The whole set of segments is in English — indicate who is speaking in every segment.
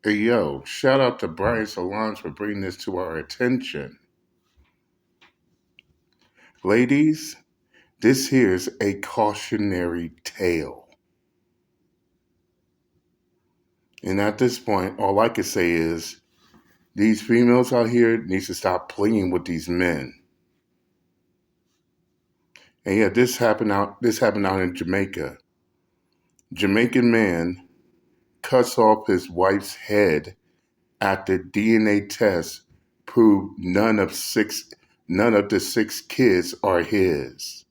Speaker 1: Hey yo, shout out to Brian Solange for bringing this to our attention. Ladies, this here's a cautionary tale. And at this point, all I can say is these females out here needs to stop playing with these men. And yeah, this happened out in Jamaica. Jamaican man cuts off his wife's head after DNA tests proved none of the six kids are his.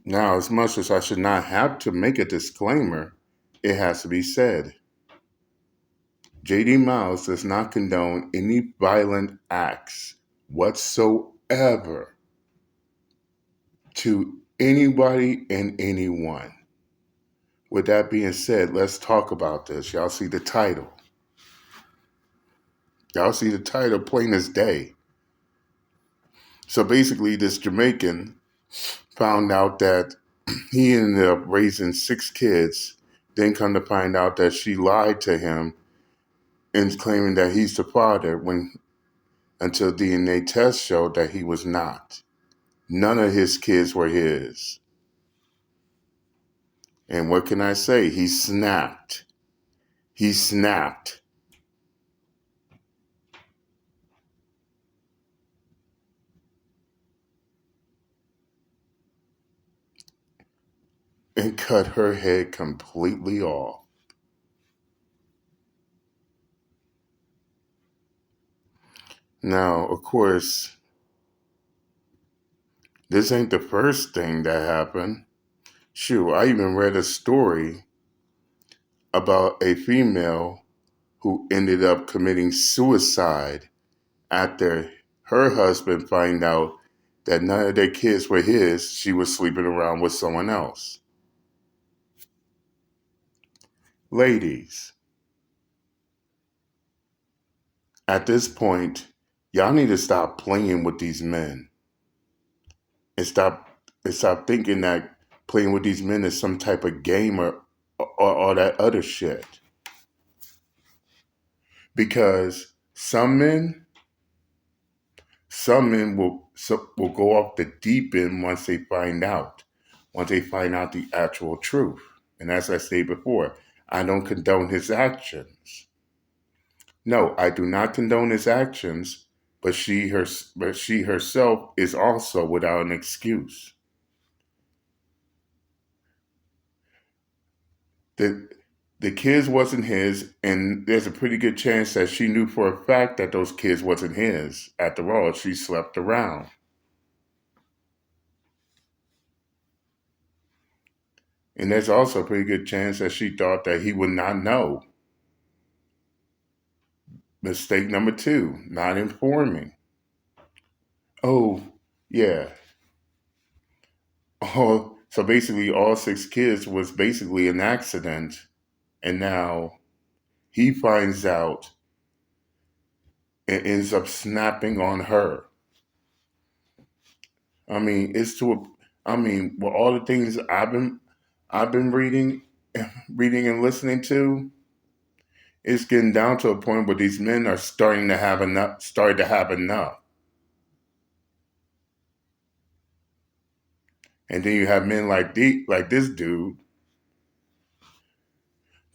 Speaker 1: Now, as much as I should not have to make a disclaimer, it has to be said. JD Miles does not condone any violent acts whatsoever to anybody and anyone. With that being said, let's talk about this. Y'all see the title. Y'all see the title plain as day. So basically, this Jamaican found out that he ended up raising six kids, then come to find out that she lied to him and claiming that he's the father when until DNA tests showed that he was not. None of his kids were his. And what can I say? He snapped. He snapped. And cut her head completely off. Now, of course, this ain't the first thing that happened. Shoot, I even read a story about a female who ended up committing suicide after her husband found out that none of their kids were his. She was sleeping around with someone else. Ladies, at this point, y'all need to stop playing with these men and stop thinking that playing with these men is some type of game or all that other shit. Because some men will go off the deep end once they find out the actual truth. And as I stated before, I don't condone his actions. No, I do not condone his actions, but she herself is also without an excuse. The the kids wasn't his, and there's a pretty good chance that she knew for a fact that those kids wasn't his. After all, she slept around. And there's also a pretty good chance that she thought that he would not know. Mistake number two, not informing. Oh, yeah. So basically, all six kids was basically an accident, and now he finds out and ends up snapping on her. I mean, with all the things I've been reading and listening to, it's getting down to a point where these men are starting to have enough. Started to have enough, and then you have men like this dude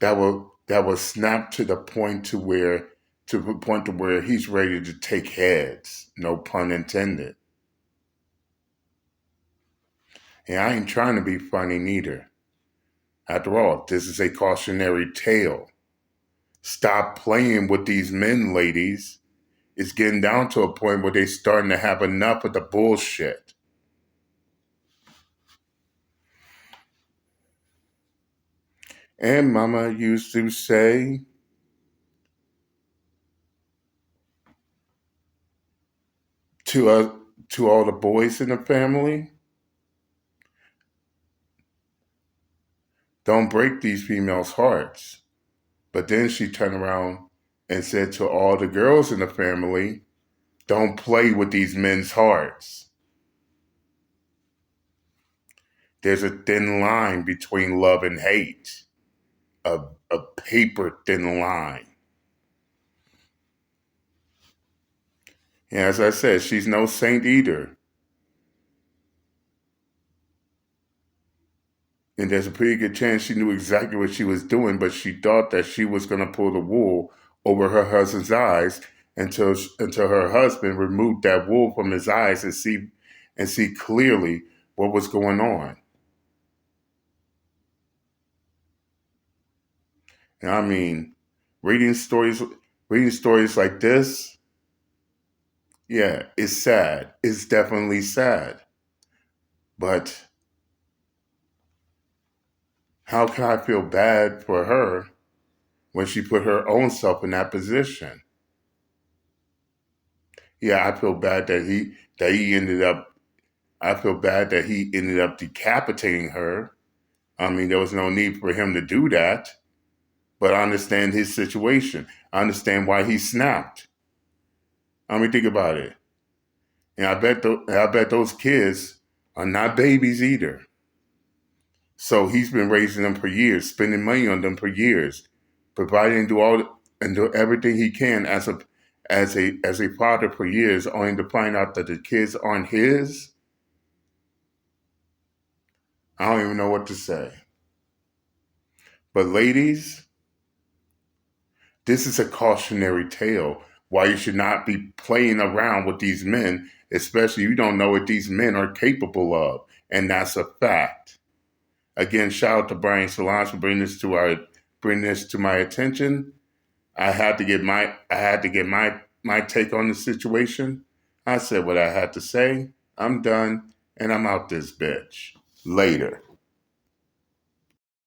Speaker 1: that will snap to the point to where he's ready to take heads. No pun intended. And I ain't trying to be funny neither. After all, this is a cautionary tale. Stop playing with these men, ladies. It's getting down to a point where they're starting to have enough of the bullshit. And Mama used to say, to to all the boys in the family, don't break these females' hearts. But then she turned around and said to all the girls in the family, don't play with these men's hearts. There's a thin line between love and hate, a, a paper thin line. And as I said, she's no saint either. And there's a pretty good chance she knew exactly what she was doing, but she thought that she was going to pull the wool over her husband's eyes until her husband removed that wool from his eyes and see clearly what was going on. And I mean, reading stories reading stories like this, yeah, it's sad. It's definitely sad. But how can I feel bad for her when she put her own self in that position? Yeah, I feel bad that he ended up I feel bad that he ended up decapitating her. I mean, there was no need for him to do that, but I understand his situation. I understand why he snapped. I mean, think about it. And I bet those kids are not babies either. So he's been raising them for years, spending money on them for years, providing and do everything he can as a father for years, only to find out that the kids aren't his. I don't even know what to say. But ladies, this is a cautionary tale why you should not be playing around with these men, especially if you don't know what these men are capable of. And that's a fact. Again, shout out to Brian Solange for bringing this to my attention. I had to get my take on the situation. I said what I had to say. I'm done and I'm out this bitch. Later.